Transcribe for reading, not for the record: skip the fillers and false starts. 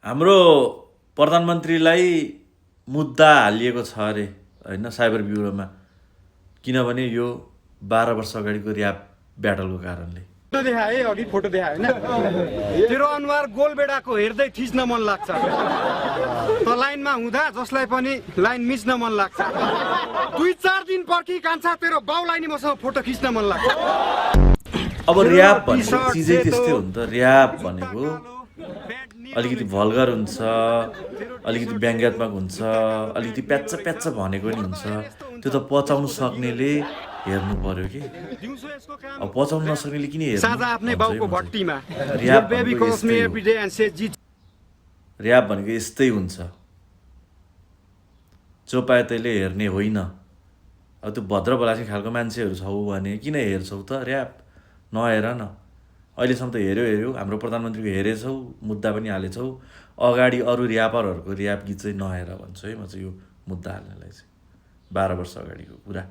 हाम्रो प्रधानमन्त्रीलाई मुद्दा हालिएको छ अरे होइन साइबर ब्युरोमा, किनभने यो 12 वर्ष अगाडिको ऱ्याप ब्याटलको कारणले। फोटो देखाए अघि फोटो देखाए होइन, तेरो अनुहार गोलबेडाको हेर्दै थिच्न मन लाग्छ। त लाइनमा हुँदा जसलाई पनि लाइन मिच्न मन लाग्छ। 2-4 दिन पर्खी कान्छा तेरो बाउलाई नि मसँग फोटो खिच्न मन लाग्छ। अब ऱ्याप भनेको चिजै त्यस्तै हो नि त। ऱ्याप भनेको अलिकति भल्गर हुन्छ, अलिकति व्यङ्ग्यात्मक हुन्छ, अलिकति प्याच्च भनेको नि हुन्छ। त्यो त पचाउनु सक्नेले हेर्नु पर्यो कि। अब पचाउनु नसक्नेले किन हेर्नु? साझा आफ्नै बाउको भट्टीमा ऱ्याप भनेको यस्तै हुन्छ। जो पाए तैले हेर्ने होइन। अब त्यो भद्र भलासी खालको मान्छेहरू छौ भने किन हेर्छौ त ऱ्याप? नहेर न। अहिलेसम्म त हेऱ्यौ, हाम्रो प्रधानमन्त्रीको हेरेछौ, मुद्दा पनि हालेछौ। अगाडि अरू ऱ्यापरहरूको ऱ्याप गीत चाहिँ नहेर भन्छु है म चाहिँ यो मुद्दा हाल्नलाई चाहिँ। 12 वर्ष अगाडिको कुरा।